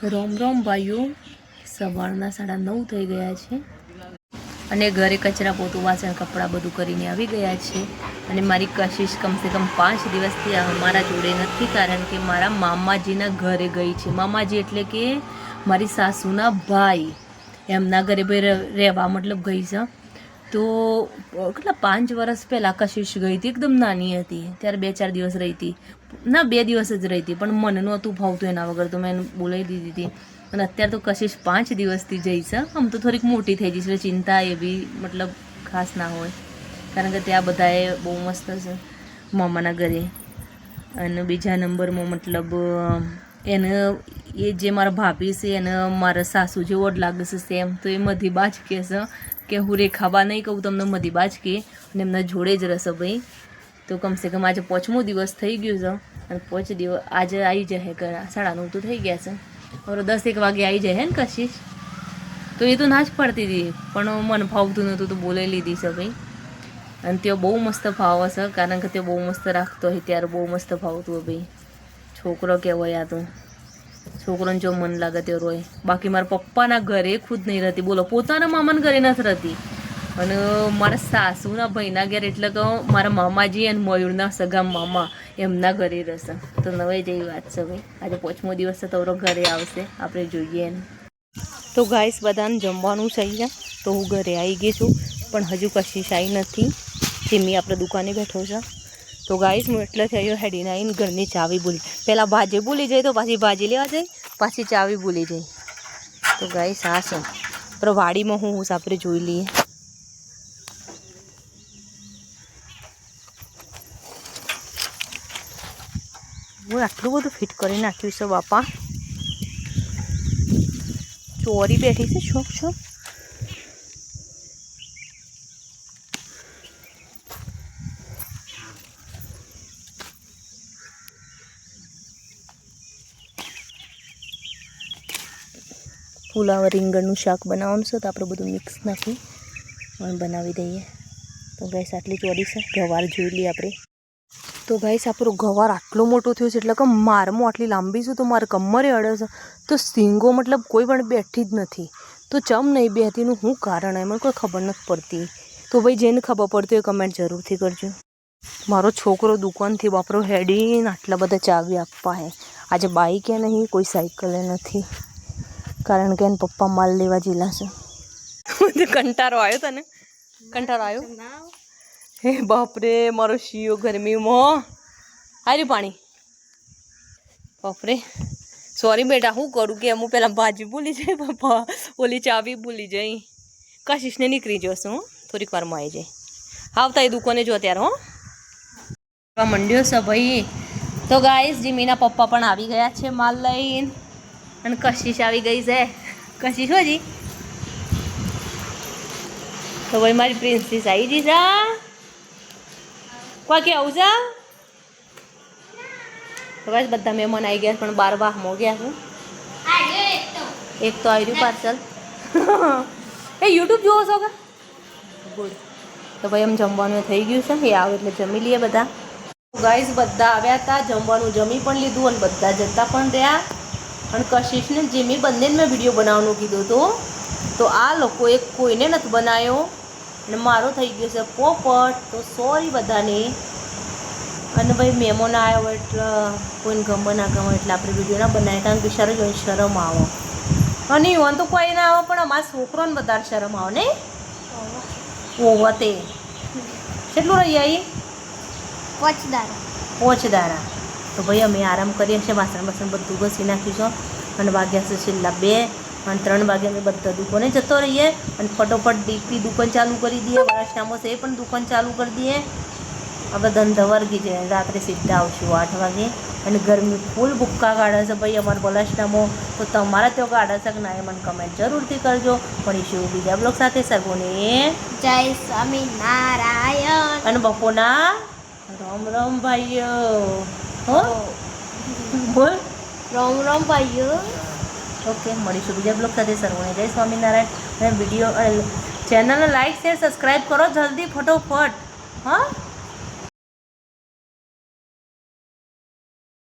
રોમ રોમ ભાઈઓ, સવારના 9:30 થઈ ગયા છે અને ઘરે કચરા પોતું વાસણ કપડાં બધું કરીને આવી ગયા છે. અને મારી કશિશ કમસે કમ 5 દિવસથી અમારા જોડે નથી, કારણ કે મારા મામાજીના ઘરે ગઈ છે. મામાજી એટલે કે મારી સાસુના ભાઈ, એમના ઘરે ભાઈ રહેવા મતલબ ગઈ છે. તો કેટલા 5 વર્ષ પહેલાં કશિશ ગઈ હતી, એકદમ નાની હતી ત્યારે 2-4 દિવસ રહી હતી. ના 2 દિવસ જ રહી હતી, પણ મને નહોતું ફાવતું એના વગર, તો મેં બોલાવી દીધી હતી. અને અત્યારે તો કશિશ 5 દિવસથી જઈ છે. આમ તો થોડીક મોટી થઈ જઈશ એટલે ચિંતા એવી મતલબ ખાસ ના હોય, કારણ કે ત્યાં બધાએ બહુ મસ્ત છે મામાના ઘરે. અને બીજા નંબરમાં મતલબ એને એ જે મારા ભાભી છે એને મારા સાસુ જેવો જ લાગે છે સેમ. તો એ મધીબા જ કહે છે કે હું રેખાબા નહીં કહું, તમને મધીબા જ કહે, અને એમના જોડે જ રહેશે ભાઈ. તો કમસે કમ આજે 5મો દિવસ થઈ ગયું છે અને 5 દિવસ આજે આવી જાય ઘરે. 9:30 તો થઈ ગયા છે, હવે 10-1 વાગે આવી જાય હે ને કશિશ. તો એ તો ના જ પડતી હતી, પણ મને ફાવતું નહોતું તો બોલાવી લીધી છે ભાઈ. અને તે બહુ મસ્ત ફાવે છે, કારણ કે તે બહુ મસ્ત રાખતો હોય ત્યારે બહુ મસ્ત ફાવતું હોય ભાઈ. છોકરો કહેવાય આ તો, છોકરોને જો મન લાગે તે રોય. બાકી મારા પપ્પાના ઘરે ખુદ નહીં રહેતી, બોલો, પોતાના મામાના ઘરે નથી રહેતી. અને મારા સાસુના ભાઈના ઘરે એટલે કે મારા મામાજી અને મયુરના સગા મામા એમના ઘરે રહેશે. તો નવાઈ જેવી વાત છે ભાઈ. આજે 5મો દિવસ છે, તો ઘરે આવશે, આપણે જોઈએ એને. તો ગાઈસ બધાને જમવાનું થઈ જાય, તો હું ઘરે આવી ગઈ છું, પણ હજુ કશિશ આવી નથી. જીમી આપણે દુકાને બેઠો છે. તો ગાઈસ હું એટલે થયો હેડીને આવીને ઘરની ચાવી ભૂલી, પહેલાં ભાજી ભૂલી જાય તો પાછી ભાજી લેવા જાય, પાછી ચાવી ભૂલી જાય. તો ગાઈસ આ છે, પણ વાડીમાં હું આપણે જોઈ લઈએ. હું આટલું બધું ફિટ કરી નાખ્યું છે બાપા. ચોરી બેઠી છે છોક છોક. ફુલાવર રીંગણનું શાક બનાવવાનું છે, તો આપણે બધું મિક્સ નાખી અને બનાવી દઈએ. તો ગાઈસ આટલી ચોરી છે. ગવાર જોઈ લઈએ આપણે. તો ગાઈસ આપણો ગવાર આટલો મોટો થયો છે, એટલે કે મારમાં આટલી લાંબી છે, તો મારે કમરે અડે છે. તો સિંગો મતલબ કોઈ પણ બેઠી જ નથી. તો ચમ નહીં બેઠીનું શું કારણ હોય મને કોઈ ખબર નથી પડતી. તો ભાઈ જેને ખબર પડતી હોય કમેન્ટ જરૂરથી કરજો. મારો છોકરો દુકાનથી બાપરો હેડીને આટલા બધા ચાવી આપવા હે. આજે બાઈકે નહીં, કોઈ સાયકલે નથી, કારણ કે એને પપ્પા માલ લેવા જેલા છે. કંટાળો આવ્યો તને? કંટાળો આવ્યો? હે બાપરે, મારો શિયો ગરમીમાં હાર્યું પાણી. બાપરે સોરી બેટા, શું કરું કે હું પેલા ભાજી ભૂલી જાય પપ્પા, ઓલી ચાવી ભૂલી જાય. કશિશને નીકળી જશે હું થોડીક વારમાં આવી જાય. આવતા એ દુકાને જો ત્યારે હો મંડ્યો છે ભાઈ. તો ગાઈસ જીમીના પપ્પા પણ આવી ગયા છે માલ લઈને, અને કશિશ આવી ગઈ છે. કશિશ હોજી તો ભાઈ મારી પ્રિન્સીસ આવી ગઈ છે. કોઈ કે આવું છે? તો બસ બધા મહેમાન આવી ગયા, પણ 12 વાગમાં ગયા છું. એક તો આવી રહ્યું પાર્સલ. એ યુટ્યુબ જોવો છો કે? ગુડ. તો ભાઈ એમ જમવાનું થઈ ગયું છે, એ આવે એટલે જમી લઈએ બધા. ગાઈસ બધા આવ્યા હતા, જમવાનું જમી પણ લીધું અને બધા જતા પણ રહ્યા. અને કશિશને જીમી બંનેને મેં વિડીયો બનાવવાનું કીધું હતું, તો આ લોકોએ કોઈને નથી બનાવ્યો અને મારો થઈ ગયો છે પોપટ. તો સોરી બધાને. અને ભાઈ મહેમાન આવ્યો હોય એટલે કોઈને ગમે ના ગમે એટલે આપણે વિડીયો ના બનાવીએ, કારણ કે શરમ આવો. અને એવું તો કોઈ ના આવે, પણ અમારા છોકરોને વધારે શરમ આવે ને. ઓહો તે કેટલું રહી આવી? 5 દાડા. 5 દાડા. તો ભાઈ અમે આરામ કરીએ છીએ, વાસણ બધું ઘસી નાખીશું. અને વાગ્યા છે છેલ્લા 2 અને 3 વાગે અમે બધા દુકાને જતો રહીએ. અને ફટોફટ દીપી દુકાન ચાલુ કરી દઈએ, વરસનામો છે એ પણ દુકાન ચાલુ કરી દઈએ. આપણે ધંધા વર્ગી જાય, રાત્રે સીધા આવશું 8 વાગે. અને ગરમી ફૂલ ભૂક્કા કાઢે છે ભાઈ અમારા બલાસનામાં. તો તમારા ત્યાં કાઢે છે કે ના એ મને કમેન્ટ જરૂરથી કરજો. મળીશું બીજા બ્લોગ સાથે. સર્વોને જય સ્વામિનારાયણ. અને બપોરના રામ રામ ભાઈઓ. હો બોલ રામ રામ ભાઈઓ. ઓકે, મળીશું બીજા બ્લોગ સાથે. સર્વોને જય સ્વામિનારાયણ. અને વિડીયો ચેનલને લાઈક શેર સબસ્ક્રાઈબ કરો જલ્દી ફટોફટ. હા.